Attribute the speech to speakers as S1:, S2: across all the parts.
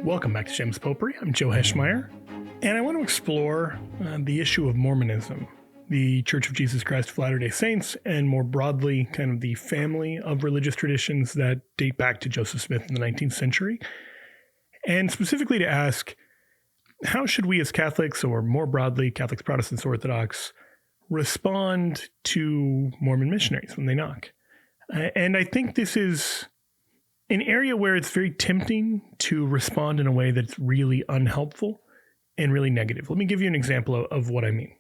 S1: Welcome back to Jim's Potpourri. I'm Joe Heschmeyer, and I want to explore the issue of Mormonism, the Church of Jesus Christ of Latter-day Saints, and more broadly, kind of the family of religious traditions that date back to Joseph Smith in the 19th century, and specifically to ask, how should we as Catholics, or more broadly, Catholics, Protestants, Orthodox, respond to Mormon missionaries when they knock? And I think this is an area where it's very tempting to respond in a way that's really unhelpful and really negative. Let me give you an example of what I mean.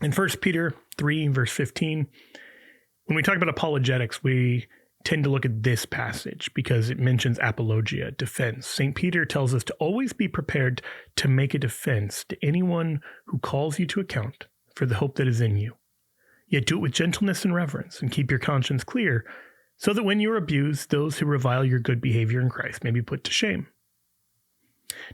S1: In 1 Peter 3, verse 15, when we talk about apologetics, we tend to look at this passage because it mentions apologia, defense. St. Peter tells us to always be prepared to make a defense to anyone who calls you to account for the hope that is in you. Yet do it with gentleness and reverence, and keep your conscience clear, so that when you are abused, those who revile your good behavior in Christ may be put to shame.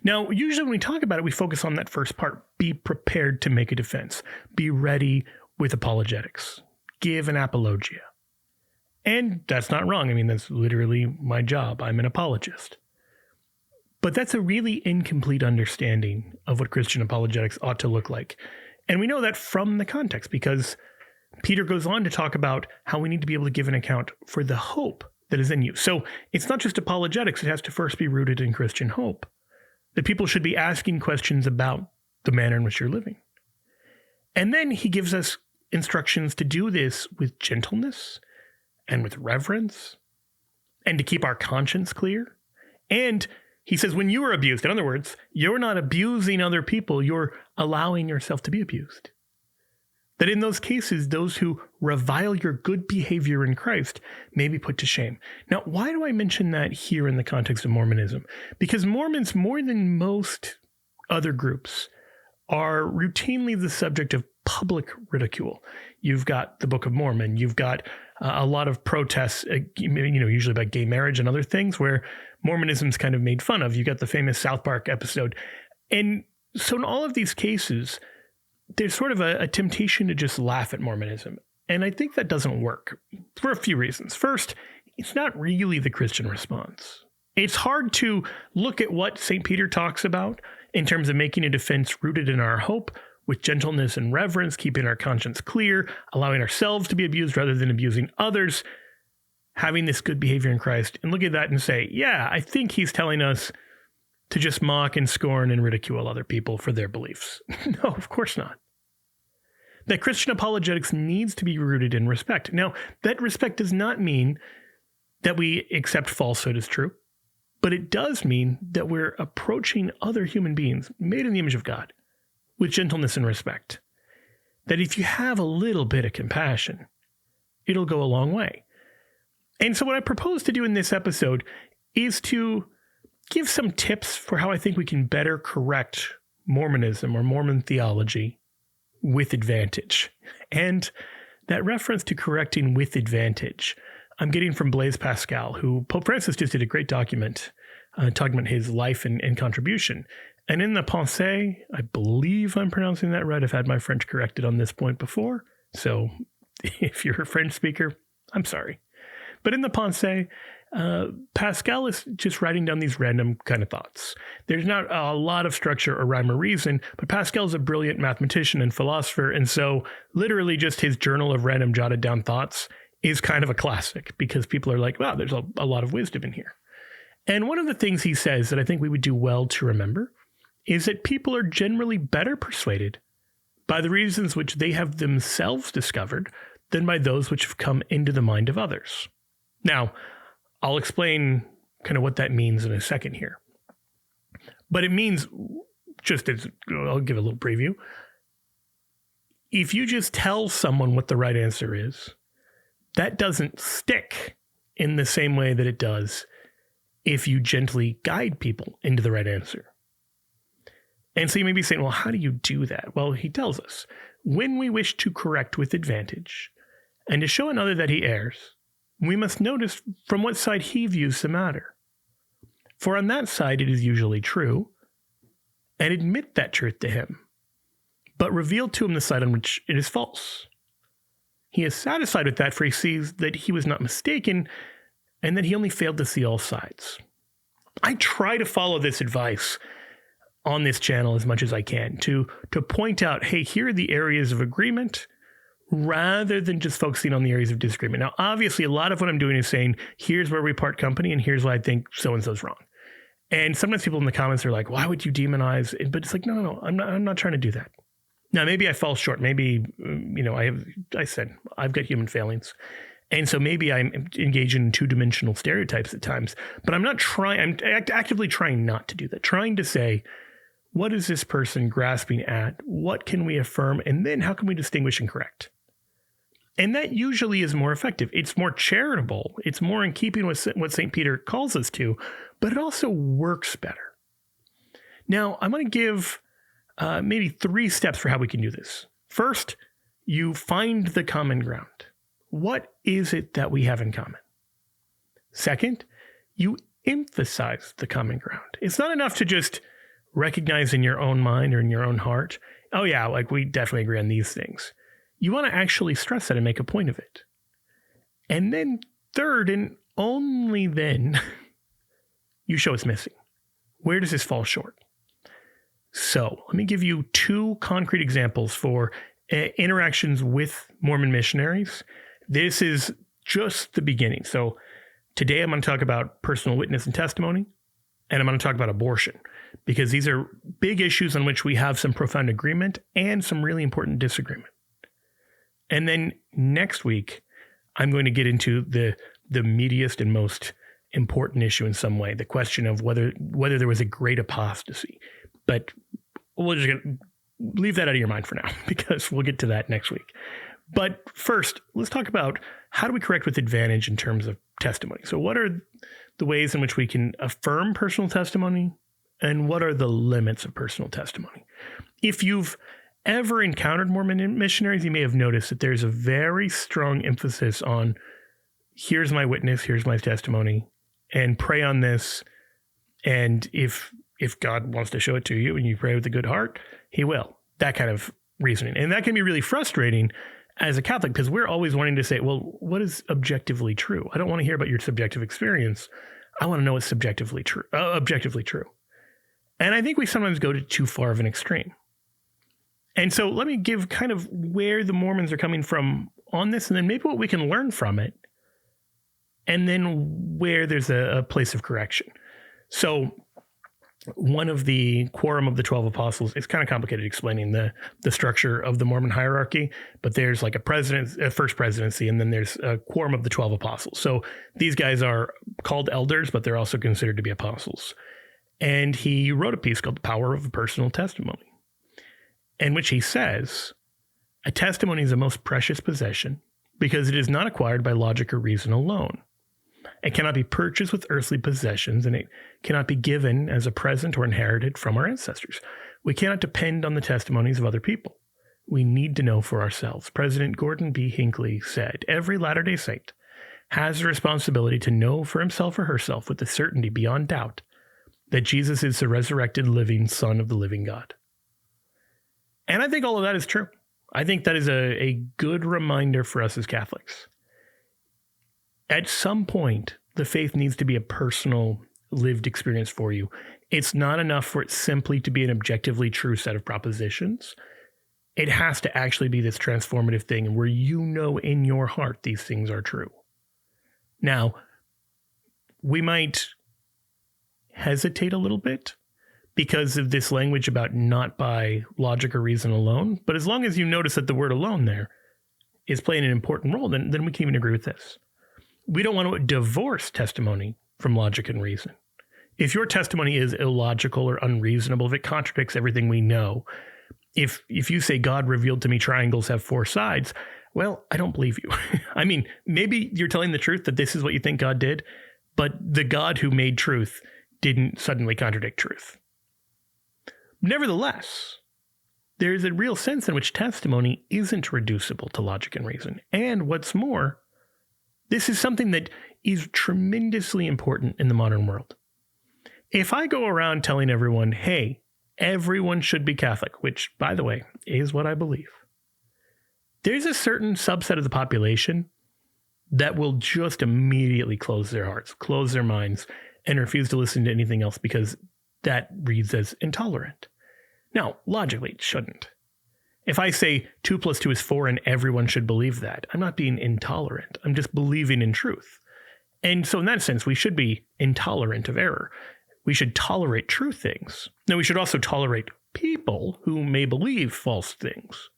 S1: Now, usually when we talk about it, we focus on that first part. Be prepared to make a defense. Be ready with apologetics. Give an apologia. And that's not wrong. I mean, that's literally my job. I'm an apologist. But that's a really incomplete understanding of what Christian apologetics ought to look like. And we know that from the context, because Peter goes on to talk about how we need to be able to give an account for the hope that is in you. So it's not just apologetics. It has to first be rooted in Christian hope. That people should be asking questions about the manner in which you're living. And then he gives us instructions to do this with gentleness and with reverence and to keep our conscience clear. And he says, when you are abused, in other words, you're not abusing other people, you're allowing yourself to be abused. That in those cases, those who revile your good behavior in Christ may be put to shame. Now, why do I mention that here in the context of Mormonism? Because Mormons, more than most other groups, are routinely the subject of public ridicule. You've got the Book of Mormon. You've got a lot of protests, usually about gay marriage and other things where Mormonism's kind of made fun of. You got the famous South Park episode. And so in all of these cases, there's sort of a temptation to just laugh at Mormonism. And I think that doesn't work for a few reasons. First, it's not really the Christian response. It's hard to look at what St. Peter talks about in terms of making a defense rooted in our hope, with gentleness and reverence, keeping our conscience clear, allowing ourselves to be abused rather than abusing others, having this good behavior in Christ, and look at that and say, yeah, I think he's telling us to just mock and scorn and ridicule other people for their beliefs. No, of course not. That Christian apologetics needs to be rooted in respect. Now, that respect does not mean that we accept falsehood as true, but it does mean that we're approaching other human beings made in the image of God with gentleness and respect. That if you have a little bit of compassion, it'll go a long way. And so what I propose to do in this episode is to give some tips for how I think we can better correct Mormonism or Mormon theology with advantage. And that reference to correcting with advantage, I'm getting from Blaise Pascal, who Pope Francis just did a great document talking about his life and contribution. And in the Pensée, I believe I'm pronouncing that right. I've had my French corrected on this point before. So if you're a French speaker, I'm sorry. But in the Pensée, Pascal is just writing down these random kind of thoughts. There's not a lot of structure or rhyme or reason, but Pascal's a brilliant mathematician and philosopher, and so literally just his journal of random jotted down thoughts is kind of a classic because people are like, wow, there's a lot of wisdom in here. And one of the things he says that I think we would do well to remember is that people are generally better persuaded by the reasons which they have themselves discovered than by those which have come into the mind of others. Now, I'll explain kind of what that means in a second here. But it means, I'll give a little preview. If you just tell someone what the right answer is, that doesn't stick in the same way that it does if you gently guide people into the right answer. And so you may be saying, well, how do you do that? Well, he tells us, when we wish to correct with advantage and to show another that he errs, we must notice from what side he views the matter. For on that side it is usually true, and admit that truth to him, but reveal to him the side on which it is false. He is satisfied with that, for he sees that he was not mistaken, and that he only failed to see all sides. I try to follow this advice on this channel as much as I can to point out, hey, here are the areas of agreement rather than just focusing on the areas of disagreement. Now, obviously, a lot of what I'm doing is saying, here's where we part company and here's why I think so-and-so's wrong. And sometimes people in the comments are like, why would you demonize? But it's like, no, I'm not trying to do that. Now, maybe I fall short. Maybe, I said I've got human failings. And so maybe I'm engaging in two-dimensional stereotypes at times, but I'm actively trying not to do that. Trying to say, what is this person grasping at? What can we affirm? And then how can we distinguish and correct? And that usually is more effective. It's more charitable. It's more in keeping with what St. Peter calls us to, but it also works better. Now, I'm going to give maybe 3 steps for how we can do this. First, you find the common ground. What is it that we have in common? Second, you emphasize the common ground. It's not enough to just recognize in your own mind or in your own heart, oh yeah, like we definitely agree on these things. You want to actually stress that and make a point of it. And then third, and only then, you show it's missing. Where does this fall short? So let me give you 2 concrete examples for interactions with Mormon missionaries. This is just the beginning. So today I'm going to talk about personal witness and testimony, and I'm going to talk about abortion, because these are big issues on which we have some profound agreement and some really important disagreement. And then next week, I'm going to get into the meatiest and most important issue in some way, the question of whether there was a great apostasy. But we'll just leave that out of your mind for now, because we'll get to that next week. But first, let's talk about how do we correct with advantage in terms of testimony. So what are the ways in which we can affirm personal testimony, and what are the limits of personal testimony? If you've ever encountered Mormon missionaries, you may have noticed that there's a very strong emphasis on here's my witness, here's my testimony, and pray on this. And if God wants to show it to you and you pray with a good heart, he will. That kind of reasoning. And that can be really frustrating as a Catholic, because we're always wanting to say, well, what is objectively true? I don't want to hear about your subjective experience. I want to know what's objectively true. And I think we sometimes go to too far of an extreme. And so let me give kind of where the Mormons are coming from on this, and then maybe what we can learn from it, and then where there's a place of correction. So one of the Quorum of the 12 Apostles, it's kind of complicated explaining the structure of the Mormon hierarchy, but there's like a first presidency, and then there's a Quorum of the 12 Apostles. So these guys are called elders, but they're also considered to be apostles. And he wrote a piece called The Power of a Personal Testimony, in which he says, a testimony is a most precious possession because it is not acquired by logic or reason alone. It cannot be purchased with earthly possessions, and it cannot be given as a present or inherited from our ancestors. We cannot depend on the testimonies of other people. We need to know for ourselves. President Gordon B. Hinckley said, every Latter-day Saint has a responsibility to know for himself or herself with a certainty beyond doubt that Jesus is the resurrected living Son of the living God. And I think all of that is true. I think that is a good reminder for us as Catholics. At some point, the faith needs to be a personal, lived experience for you. It's not enough for it simply to be an objectively true set of propositions. It has to actually be this transformative thing where you know in your heart these things are true. Now, we might hesitate a little bit because of this language about not by logic or reason alone. But as long as you notice that the word alone there is playing an important role, then we can even agree with this. We don't want to divorce testimony from logic and reason. If your testimony is illogical or unreasonable, if it contradicts everything we know, if you say God revealed to me triangles have 4 sides, well, I don't believe you. I mean, maybe you're telling the truth that this is what you think God did, but the God who made truth didn't suddenly contradict truth. Nevertheless, there's a real sense in which testimony isn't reducible to logic and reason. And what's more, this is something that is tremendously important in the modern world. If I go around telling everyone, hey, everyone should be Catholic, which, by the way, is what I believe, there's a certain subset of the population that will just immediately close their hearts, close their minds, and refuse to listen to anything else because that reads as intolerant. Now, logically, it shouldn't. If I say 2 + 2 is 4 and everyone should believe that, I'm not being intolerant. I'm just believing in truth. And so in that sense, we should be intolerant of error. We should tolerate true things. Now, we should also tolerate people who may believe false things.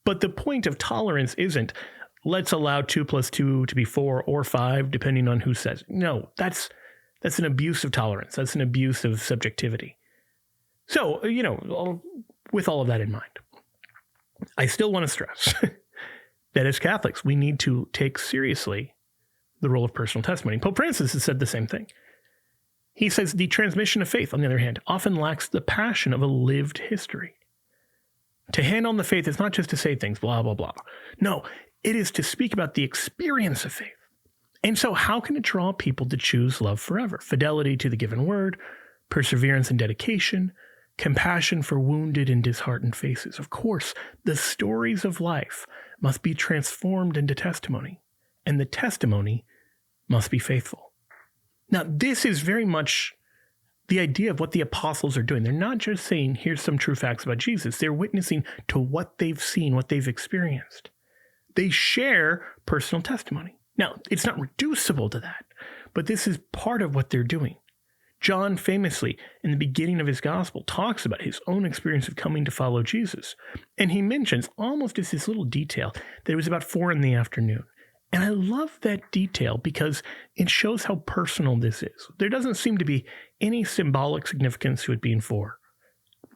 S1: But the point of tolerance isn't, let's allow 2 + 2 to be 4 or 5, depending on who says it. No, that's an abuse of tolerance. That's an abuse of subjectivity. So, with all of that in mind, I still want to stress that as Catholics, we need to take seriously the role of personal testimony. Pope Francis has said the same thing. He says the transmission of faith, on the other hand, often lacks the passion of a lived history. To hand on the faith is not just to say things, blah, blah, blah. No, it is to speak about the experience of faith. And so how can it draw people to choose love forever? Fidelity to the given word, perseverance and dedication, compassion for wounded and disheartened faces. Of course, the stories of life must be transformed into testimony, and the testimony must be faithful. Now, this is very much the idea of what the apostles are doing. They're not just saying, here's some true facts about Jesus. They're witnessing to what they've seen, what they've experienced. They share personal testimony. Now, it's not reducible to that, but this is part of what they're doing. John famously, in the beginning of his gospel, talks about his own experience of coming to follow Jesus. And he mentions, almost as this little detail, that it was about 4 p.m. And I love that detail because it shows how personal this is. There doesn't seem to be any symbolic significance to it being 4.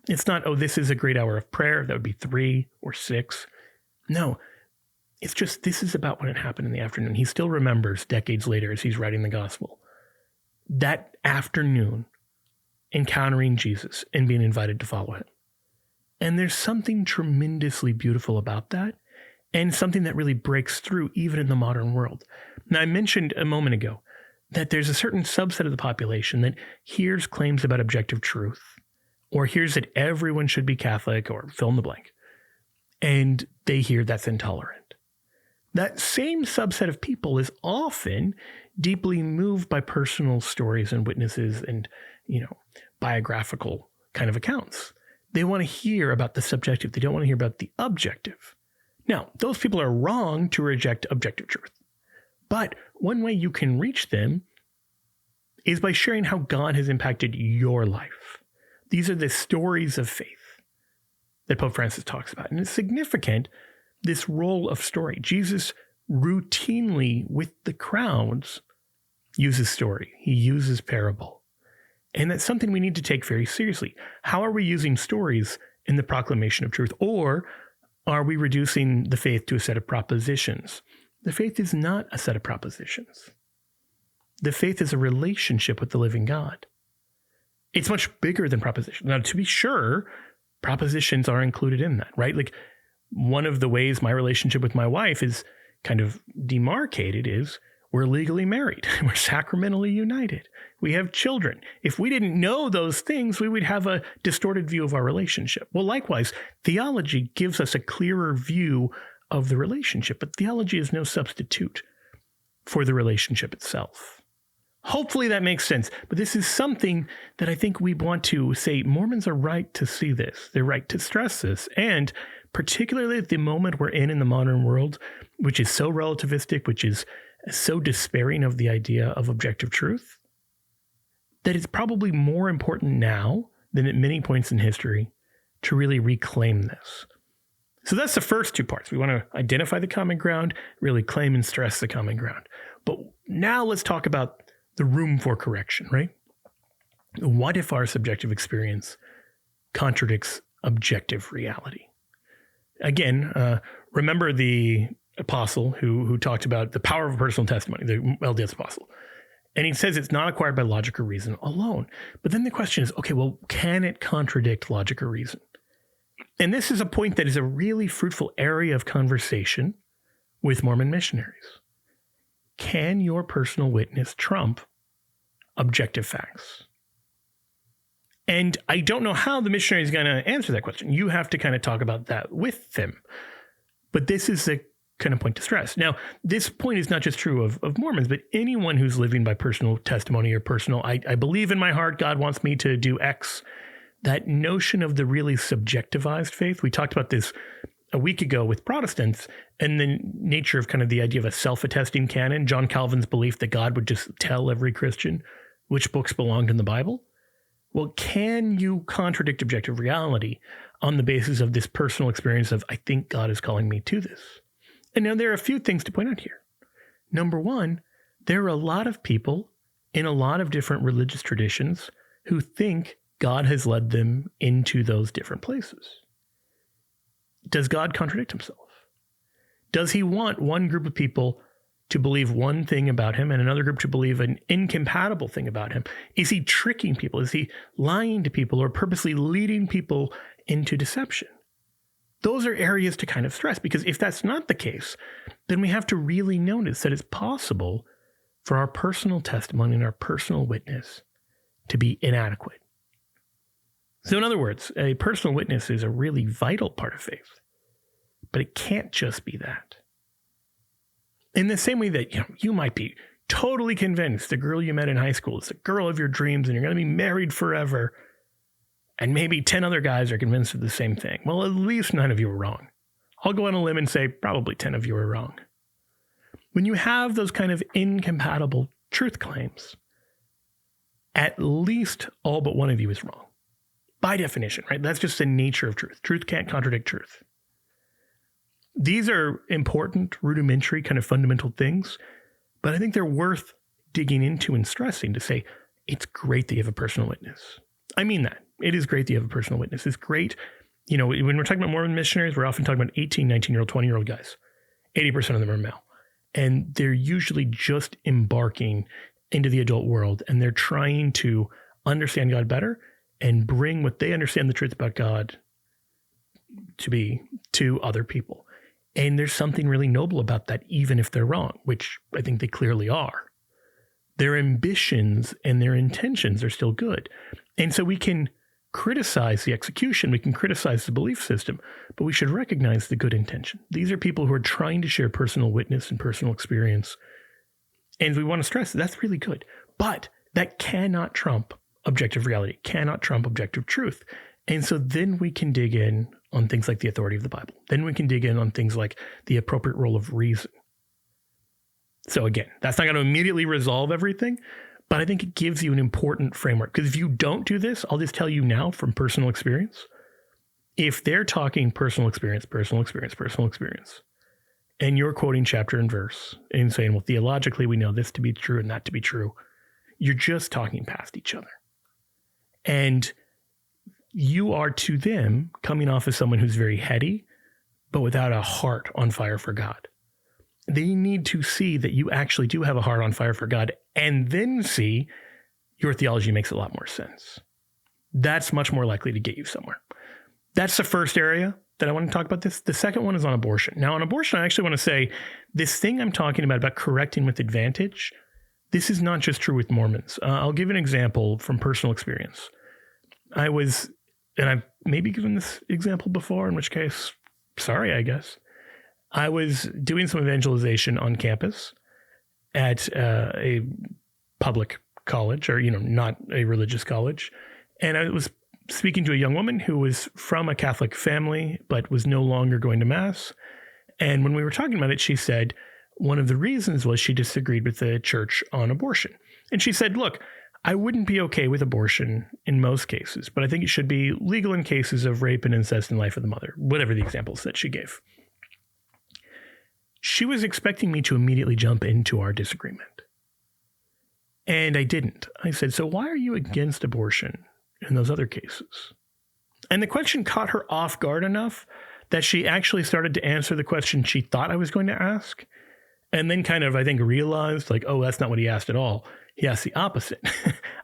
S1: It's not, oh, this is a great hour of prayer. That would be 3 or 6. No, it's just, this is about when it happened in the afternoon. He still remembers decades later as he's writing the gospel. That afternoon, encountering Jesus and being invited to follow him. And there's something tremendously beautiful about that, and something that really breaks through even in the modern world. Now, I mentioned a moment ago that there's a certain subset of the population that hears claims about objective truth, or hears that everyone should be Catholic, or fill in the blank, and they hear that's intolerant. That same subset of people is often deeply moved by personal stories and witnesses and, biographical kind of accounts. They want to hear about the subjective. They don't want to hear about the objective. Now, those people are wrong to reject objective truth. But one way you can reach them is by sharing how God has impacted your life. These are the stories of faith that Pope Francis talks about. And it's significant, this role of story. Jesus routinely, with the crowds, uses story. He uses parable. And that's something we need to take very seriously. How are we using stories in the proclamation of truth? Or are we reducing the faith to a set of propositions? The faith is not a set of propositions. The faith is a relationship with the living God. It's much bigger than propositions. Now, to be sure, propositions are included in that, right? Like, one of the ways my relationship with my wife is kind of demarcated is we're legally married. We're sacramentally united. We have children. If we didn't know those things, we would have a distorted view of our relationship. Well, likewise, theology gives us a clearer view of the relationship, but theology is no substitute for the relationship itself. Hopefully that makes sense, but this is something that I think we want to say Mormons are right to see this. They're right to stress this, and particularly at the moment we're in the modern world, which is so relativistic, which is so despairing of the idea of objective truth, that it's probably more important now than at many points in history to really reclaim this. So that's the first 2 parts. We want to identify the common ground, really claim and stress the common ground. But now let's talk about the room for correction, right? What if our subjective experience contradicts objective reality? Again, remember the apostle who talked about the power of personal testimony, the LDS apostle. And he says it's not acquired by logic or reason alone. But then the question is, okay, well, can it contradict logic or reason? And this is a point that is a really fruitful area of conversation with Mormon missionaries. Can your personal witness trump objective facts? And I don't know how the missionary is going to answer that question. You have to kind of talk about that with them. But this is a kind of point to stress. Now, this point is not just true of Mormons, but anyone who's living by personal testimony or personal, I believe in my heart God wants me to do X. That notion of the really subjectivized faith, we talked about this a week ago with Protestants, and the nature of kind of the idea of a self-attesting canon, John Calvin's belief that God would just tell every Christian which books belonged in the Bible. Well, can you contradict objective reality on the basis of this personal experience of, I think God is calling me to this? And now there are a few things to point out here. Number one, there are a lot of people in a lot of different religious traditions who think God has led them into those different places. Does God contradict himself? Does he want one group of people to believe one thing about him and another group to believe an incompatible thing about him? Is he tricking people? Is he lying to people or purposely leading people into deception? Those are areas to kind of stress, because if that's not the case, then we have to really notice that it's possible for our personal testimony and our personal witness to be inadequate. So in other words, a personal witness is a really vital part of faith, but it can't just be that. In the same way that you might be totally convinced the girl you met in high school is the girl of your dreams and you're going to be married forever, and maybe 10 other guys are convinced of the same thing. Well, at least 9 of you are wrong. I'll go on a limb and say probably 10 of you are wrong. When you have those kind of incompatible truth claims, at least all but one of you is wrong. By definition, right? That's just the nature of truth. Truth can't contradict truth. These are important, rudimentary, kind of fundamental things, but I think they're worth digging into and stressing to say, it's great that you have a personal witness. I mean that. It is great that you have a personal witness. It's great. When we're talking about Mormon missionaries, we're often talking about 18, 19-year-old, 20-year-old guys. 80% of them are male. And they're usually just embarking into the adult world, and they're trying to understand God better and bring what they understand the truth about God to be to other people. And there's something really noble about that, even if they're wrong, which I think they clearly are. Their ambitions and their intentions are still good. And so we can criticize the execution, we can criticize the belief system, but we should recognize the good intention. These are people who are trying to share personal witness and personal experience. And we want to stress that's really good. But that cannot trump objective reality, cannot trump objective truth. And so then we can dig in on things like the authority of the Bible. Then we can dig in on things like the appropriate role of reason. So again, that's not going to immediately resolve everything, but I think it gives you an important framework. Because if you don't do this, I'll just tell you now from personal experience, if they're talking personal experience, and you're quoting chapter and verse and saying, well, theologically, we know this to be true and that to be true, you're just talking past each other. And you are to them coming off as someone who's very heady, but without a heart on fire for God. They need to see that you actually do have a heart on fire for God, and then see your theology makes a lot more sense. That's much more likely to get you somewhere. That's the first area that I want to talk about this. The second one is on abortion. Now, on abortion, I actually want to say this thing I'm talking about correcting with advantage, this is not just true with Mormons. I'll give an example from personal experience. And I've maybe given this example before, in which case, sorry, I guess. I was doing some evangelization on campus at a public college, or, not a religious college. And I was speaking to a young woman who was from a Catholic family, but was no longer going to Mass. And when we were talking about it, she said one of the reasons was she disagreed with the church on abortion. And she said, look, I wouldn't be okay with abortion in most cases, but I think it should be legal in cases of rape and incest in life of the mother, whatever the examples that she gave. She was expecting me to immediately jump into our disagreement. And I didn't. I said, so why are you against abortion in those other cases? And the question caught her off guard enough that she actually started to answer the question she thought I was going to ask. And then kind of, I think, realized oh, that's not what he asked at all. He asked the opposite.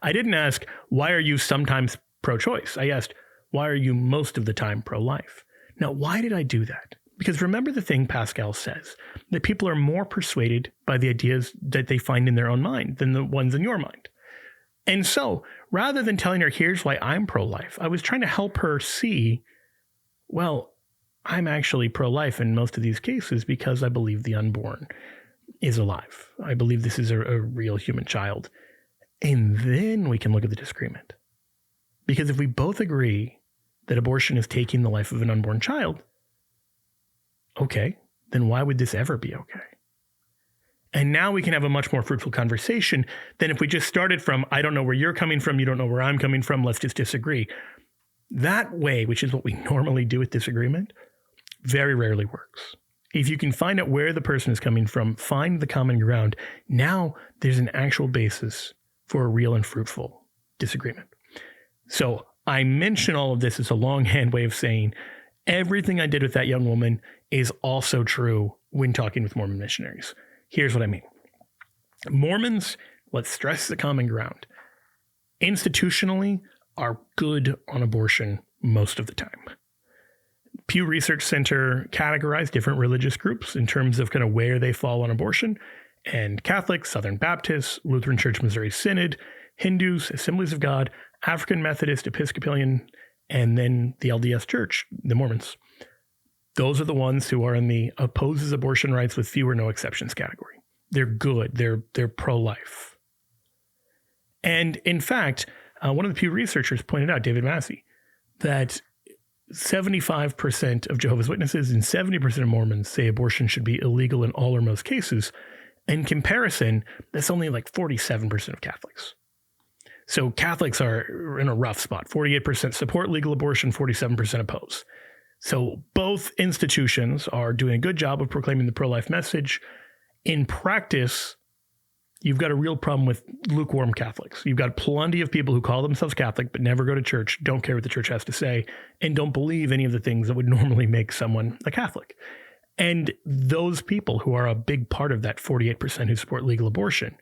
S1: I didn't ask, why are you sometimes pro-choice? I asked, why are you most of the time pro-life? Now, why did I do that? Because remember the thing Pascal says, that people are more persuaded by the ideas that they find in their own mind than the ones in your mind. And so, rather than telling her, here's why I'm pro-life, I was trying to help her see, well, I'm actually pro-life in most of these cases because I believe the unborn is alive. I believe this is a real human child. And then we can look at the disagreement. Because if we both agree that abortion is taking the life of an unborn child, okay, then why would this ever be okay? And now we can have a much more fruitful conversation than if we just started from, I don't know where you're coming from, you don't know where I'm coming from, let's just disagree. That way, which is what we normally do with disagreement, very rarely works. If you can find out where the person is coming from, find the common ground, now there's an actual basis for a real and fruitful disagreement. So I mention all of this as a longhand way of saying everything I did with that young woman is also true when talking with Mormon missionaries. Here's what I mean. Mormons, let's stress the common ground, institutionally are good on abortion most of the time. Pew Research Center categorized different religious groups in terms of kind of where they fall on abortion. And Catholics, Southern Baptists, Lutheran Church Missouri Synod, Hindus, Assemblies of God, African Methodist, Episcopalian, and then the LDS Church, the Mormons. Those are the ones who are in the opposes abortion rights with few or no exceptions category. They're good. They're pro-life. And in fact, one of the Pew researchers pointed out, David Massey, that 75% of Jehovah's Witnesses and 70% of Mormons say abortion should be illegal in all or most cases. In comparison, that's only like 47% of Catholics. So Catholics are in a rough spot. 48% support legal abortion, 47% oppose. So both institutions are doing a good job of proclaiming the pro-life message. In practice, you've got a real problem with lukewarm Catholics. You've got plenty of people who call themselves Catholic but never go to church, don't care what the church has to say, and don't believe any of the things that would normally make someone a Catholic. And those people who are a big part of that 48% who support legal abortion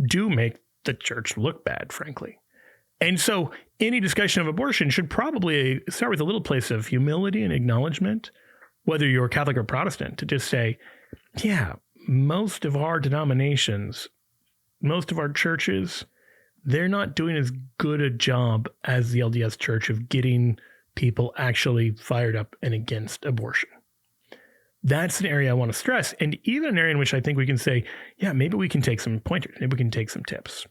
S1: do make the church look bad, frankly. And so any discussion of abortion should probably start with a little place of humility and acknowledgement, whether you're Catholic or Protestant, to just say, yeah, most of our denominations, most of our churches, they're not doing as good a job as the LDS Church of getting people actually fired up and against abortion. That's an area I want to stress, and even an area in which I think we can say, yeah, maybe we can take some pointers, maybe we can take some tips.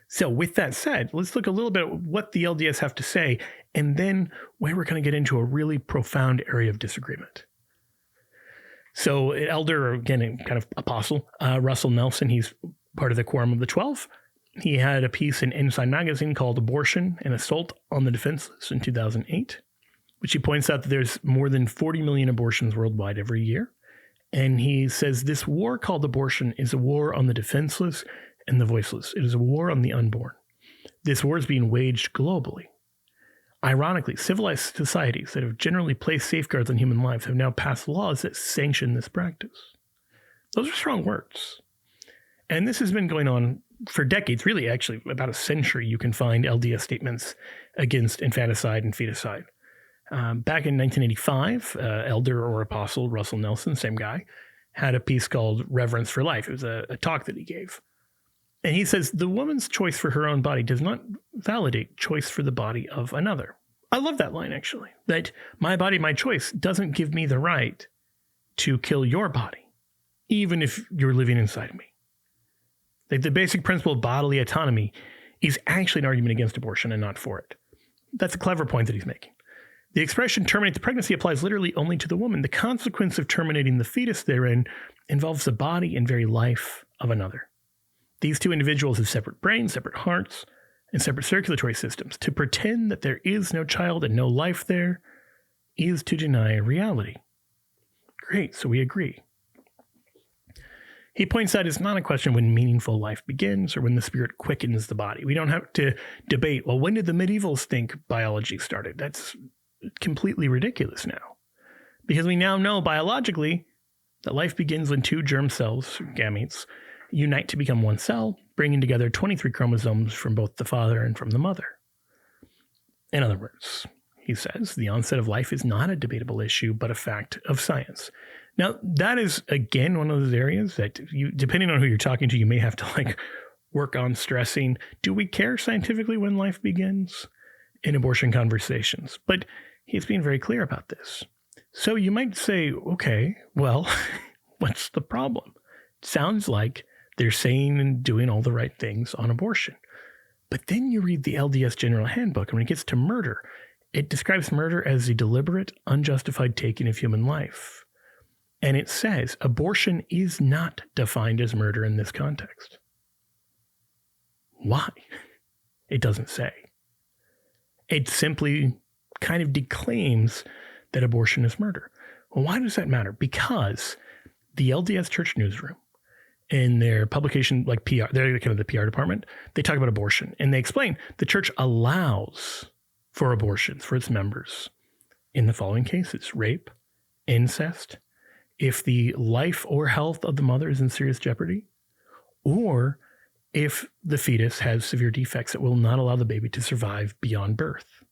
S1: So with that said, let's look a little bit at what the LDS have to say, and then where we're going to get into a really profound area of disagreement. So elder, or again, kind of apostle, Russell Nelson, he's part of the Quorum of the 12. He had a piece in Ensign magazine called Abortion and Assault on the Defenseless in 2008, which he points out that there's more than 40 million abortions worldwide every year. And he says this war called abortion is a war on the defenseless and the voiceless. It is a war on the unborn. This war is being waged globally. Ironically, civilized societies that have generally placed safeguards on human lives have now passed laws that sanction this practice. Those are strong words. And this has been going on for decades, really, actually, about a century. You can find LDS statements against infanticide and feticide. Back in 1985, elder or apostle Russell Nelson, same guy, had a piece called Reverence for Life. It was a talk that he gave. And he says, the woman's choice for her own body does not validate choice for the body of another. I love that line, actually, that my body, my choice doesn't give me the right to kill your body, even if you're living inside of me. Like the basic principle of bodily autonomy is actually an argument against abortion and not for it. That's a clever point that he's making. The expression terminate the pregnancy applies literally only to the woman. The consequence of terminating the fetus therein involves the body and very life of another. These two individuals have separate brains, separate hearts, and separate circulatory systems. To pretend that there is no child and no life there is to deny reality. Great, so we agree. He points out it's not a question when meaningful life begins or when the spirit quickens the body. We don't have to debate, well, when did the medievals think biology started? That's completely ridiculous now. Because we now know biologically that life begins when two germ cells, gametes, unite to become one cell, bringing together 23 chromosomes from both the father and from the mother. In other words, he says, the onset of life is not a debatable issue, but a fact of science. Now, that is, again, one of those areas that you, depending on who you're talking to, you may have to work on stressing. Do we care scientifically when life begins? In abortion conversations. But he's being very clear about this. So you might say, okay, well, what's the problem? It sounds like they're saying and doing all the right things on abortion. But then you read the LDS General Handbook, and when it gets to murder, it describes murder as the deliberate, unjustified taking of human life. And it says abortion is not defined as murder in this context. Why? It doesn't say. It simply kind of declaims that abortion is murder. Well, why does that matter? Because the LDS Church Newsroom, in their publication, like PR, they're kind of the PR department, they talk about abortion, and they explain the church allows for abortions for its members in the following cases: rape, incest, if the life or health of the mother is in serious jeopardy, or if the fetus has severe defects that will not allow the baby to survive beyond birth.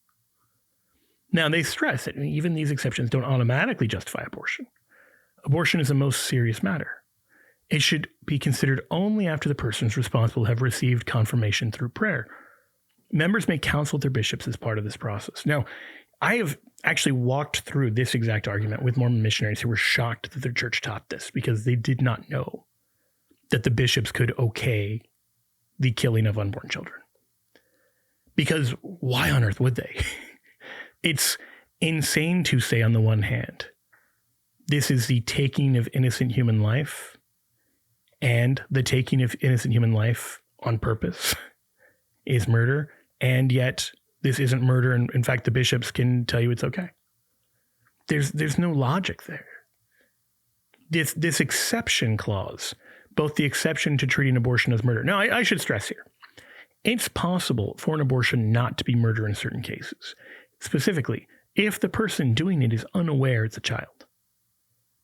S1: Now, they stress that even these exceptions don't automatically justify abortion. Abortion is a most serious matter. It should be considered only after the persons responsible have received confirmation through prayer. Members may counsel their bishops as part of this process. Now, I have actually walked through this exact argument with Mormon missionaries who were shocked that their church taught this because they did not know that the bishops could okay the killing of unborn children. Because why on earth would they? It's insane to say on the one hand, this is the taking of innocent human life, and the taking of innocent human life on purpose is murder, and yet this isn't murder, and in fact the bishops can tell you it's okay. There's no logic there. This exception clause, both the exception to treating abortion as murder. Now, I should stress here, it's possible for an abortion not to be murder in certain cases, specifically if the person doing it is unaware it's a child.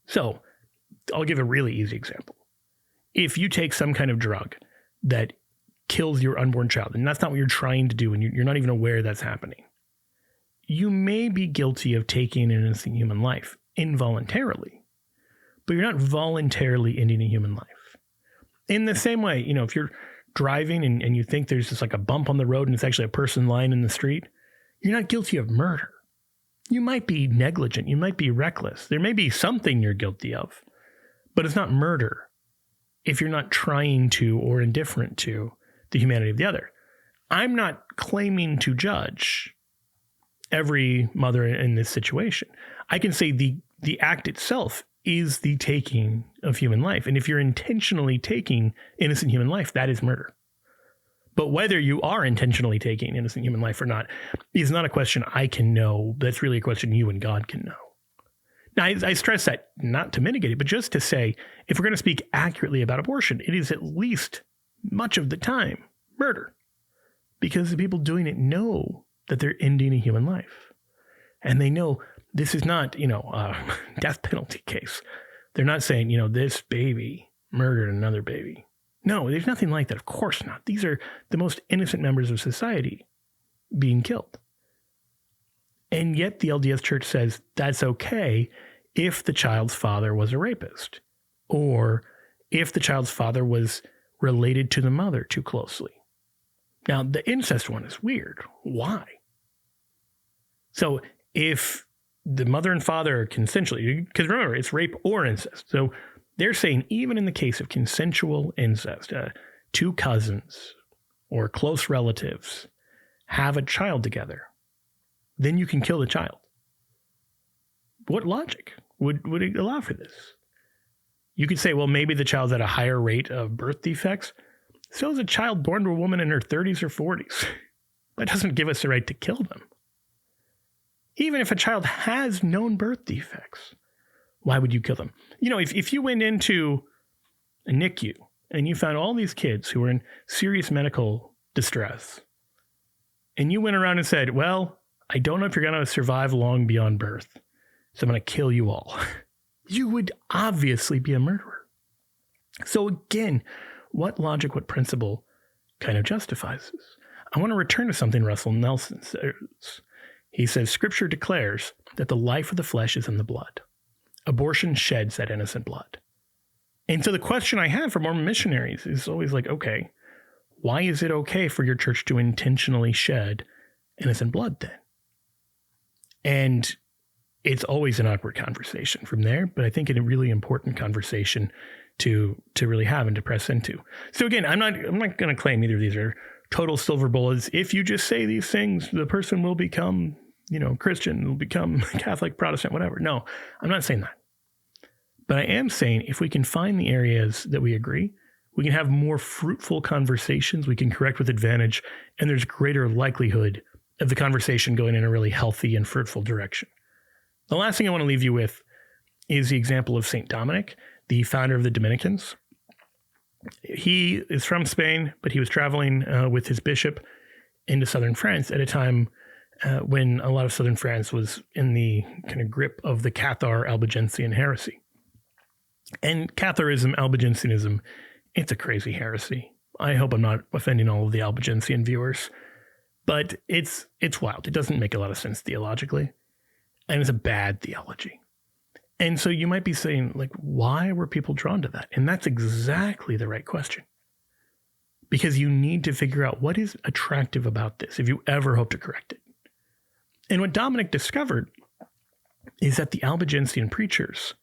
S1: So I'll give a really easy example. If you take some kind of drug that kills your unborn child, and that's not what you're trying to do, and you're not even aware that's happening, you may be guilty of taking an innocent human life involuntarily, but you're not voluntarily ending a human life. In the same way, if you're driving and you think there's just like a bump on the road and it's actually a person lying in the street, you're not guilty of murder. You might be negligent. You might be reckless. There may be something you're guilty of, but it's not murder if you're not trying to or indifferent to the humanity of the other. I'm not claiming to judge every mother in this situation. I can say the act itself is the taking of human life. And if you're intentionally taking innocent human life, that is murder. But whether you are intentionally taking innocent human life or not is not a question I can know. That's really a question you and God can know. Now, I stress that not to mitigate it, but just to say, if we're going to speak accurately about abortion, it is at least much of the time murder, because the people doing it know that they're ending a human life. And they know this is not, a death penalty case. They're not saying, this baby murdered another baby. No, there's nothing like that. Of course not. These are the most innocent members of society being killed. And yet the LDS Church says that's okay if the child's father was a rapist, or if the child's father was related to the mother too closely. Now, the incest one is weird. Why? So if the mother and father are consensually, because remember, it's rape or incest. So they're saying even in the case of consensual incest, two cousins or close relatives have a child together, then you can kill the child. What logic would it allow for this? You could say, well, maybe the child's at a higher rate of birth defects. So is a child born to a woman in her 30s or 40s. That doesn't give us the right to kill them. Even if a child has known birth defects, why would you kill them? If you went into a NICU and you found all these kids who were in serious medical distress, and you went around and said, well, I don't know if you're going to survive long beyond birth, so I'm going to kill you all, you would obviously be a murderer. So again, what logic, what principle kind of justifies this? I want to return to something Russell Nelson says. He says, Scripture declares that the life of the flesh is in the blood. Abortion sheds that innocent blood. And so the question I have for Mormon missionaries is always like, okay, why is it okay for your church to intentionally shed innocent blood then? And it's always an awkward conversation from there, but I think a really important conversation to really have and to press into. So again, I'm not going to claim either of these are total silver bullets. If you just say these things, the person will become, Christian, will become Catholic, Protestant, whatever. No, I'm not saying that. But I am saying if we can find the areas that we agree, we can have more fruitful conversations, we can correct with advantage, and there's greater likelihood of the conversation going in a really healthy and fruitful direction. The last thing I want to leave you with is the example of Saint Dominic, the founder of the Dominicans. He is from Spain, but he was traveling with his bishop into southern France at a time when a lot of southern France was in the kind of grip of the Cathar Albigensian heresy. And Catharism, Albigensianism, it's a crazy heresy. I hope I'm not offending all of the Albigensian viewers, but it's wild. It doesn't make a lot of sense theologically, and it's a bad theology. And so you might be saying, like, why were people drawn to that? And that's exactly the right question. Because you need to figure out what is attractive about this if you ever hope to correct it. And what Dominic discovered is that the Albigensian preachers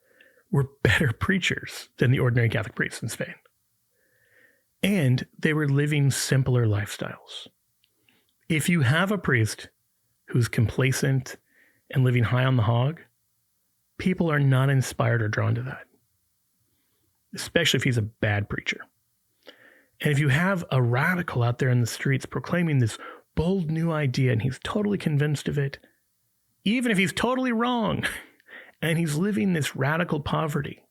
S1: were better preachers than the ordinary Catholic priests in Spain. And they were living simpler lifestyles. If you have a priest who's complacent and living high on the hog, people are not inspired or drawn to that, especially if he's a bad preacher. And if you have a radical out there in the streets proclaiming this bold new idea and he's totally convinced of it, even if he's totally wrong, and he's living this radical poverty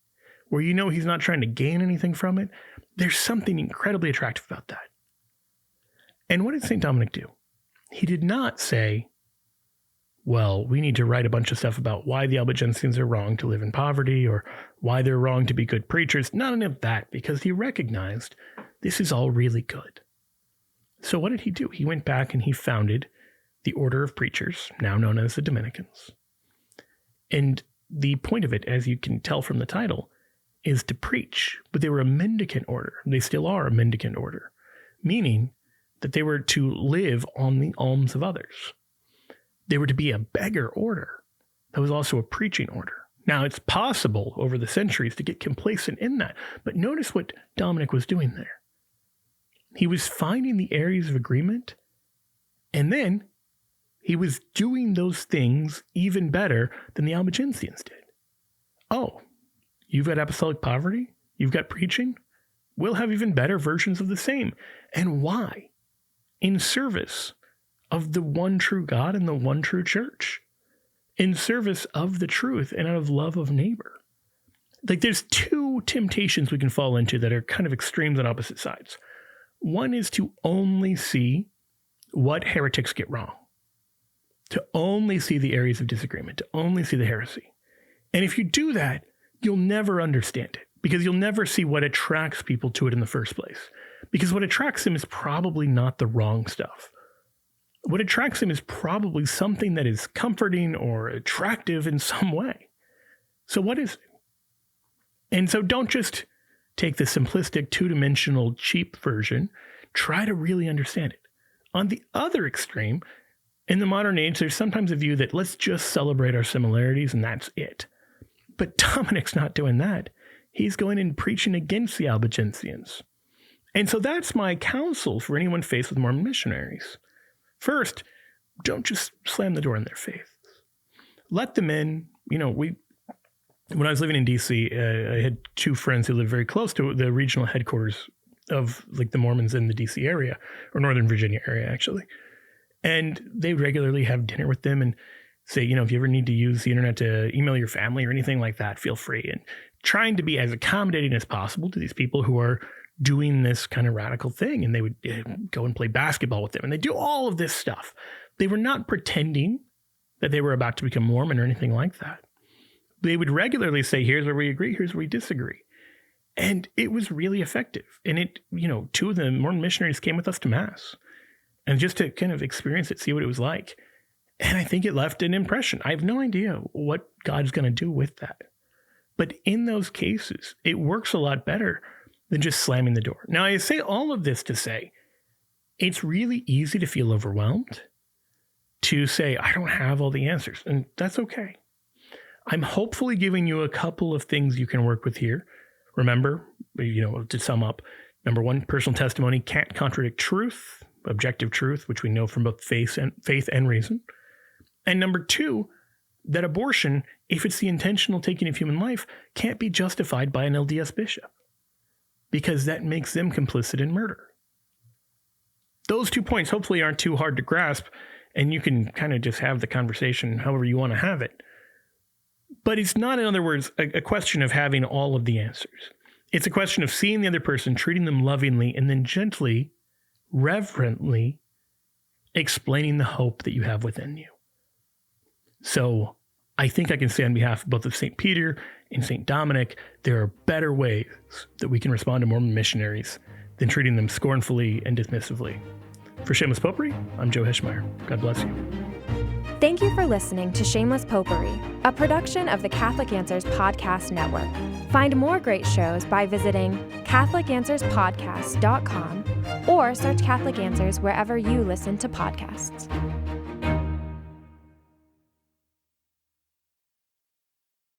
S1: where he's not trying to gain anything from it, there's something incredibly attractive about that. And what did St. Dominic do? He did not say, well, we need to write a bunch of stuff about why the Albigensians are wrong to live in poverty or why they're wrong to be good preachers. None of that, because he recognized this is all really good. So what did he do? He went back and he founded the Order of Preachers, now known as the Dominicans. And the point of it, as you can tell from the title, is to preach. But they were a mendicant order. They still are a mendicant order, meaning that they were to live on the alms of others. They were to be a beggar order that was also a preaching order. Now, it's possible over the centuries to get complacent in that, but notice what Dominic was doing there. He was finding the areas of agreement, and then he was doing those things even better than the Albigensians did. Oh, you've got apostolic poverty? You've got preaching? We'll have even better versions of the same. And why? In service of the one true God and the one true church. In service of the truth and out of love of neighbor. Like, there's two temptations we can fall into that are kind of extremes on opposite sides. One is to only see what heretics get wrong. To only see the areas of disagreement. To only see the heresy. And if you do that, you'll never understand it. Because you'll never see what attracts people to it in the first place. Because what attracts them is probably not the wrong stuff. What attracts them is probably something that is comforting or attractive in some way. So what is it? And so don't just take the simplistic, two-dimensional, cheap version. Try to really understand it. On the other extreme, in the modern age, there's sometimes a view that let's just celebrate our similarities and that's it. But Dominic's not doing that. He's going and preaching against the Albigensians. And so that's my counsel for anyone faced with Mormon missionaries. First, don't just slam the door in their faith. Let them in. When I was living in D.C., I had two friends who lived very close to the regional headquarters of like the Mormons in the D.C. area, or Northern Virginia area, actually. And they regularly have dinner with them and say, if you ever need to use the internet to email your family or anything like that, feel free. And trying to be as accommodating as possible to these people who are doing this kind of radical thing. And they would go and play basketball with them. And they do all of this stuff. They were not pretending that they were about to become Mormon or anything like that. They would regularly say, here's where we agree, here's where we disagree. And it was really effective. And two of the Mormon missionaries came with us to Mass. And just to kind of experience it, see what it was like. And I think it left an impression. I have no idea what God's going to do with that. But in those cases, it works a lot better than just slamming the door. Now, I say all of this to say, it's really easy to feel overwhelmed. to say, I don't have all the answers, and that's okay. I'm hopefully giving you a couple of things you can work with here. Remember, to sum up, number one, personal testimony can't contradict truth, objective truth, which we know from both faith and reason. And number two, that abortion, if it's the intentional taking of human life, can't be justified by an LDS bishop, because that makes them complicit in murder. Those 2 points hopefully aren't too hard to grasp, and you can kind of just have the conversation however you want to have it. But it's not, in other words, a question of having all of the answers. It's a question of seeing the other person, treating them lovingly, and then gently, reverently explaining the hope that you have within you. So I think I can say on behalf of both of St. Peter and Saint Dominic, there are better ways that we can respond to Mormon missionaries than treating them scornfully and dismissively. For Shameless Popery, I'm Joe Heschmeyer. God bless you.
S2: Thank you for listening to Shameless Popery, a production of the Catholic Answers Podcast Network. Find more great shows by visiting CatholicAnswersPodcast.com or search Catholic Answers wherever you listen to podcasts.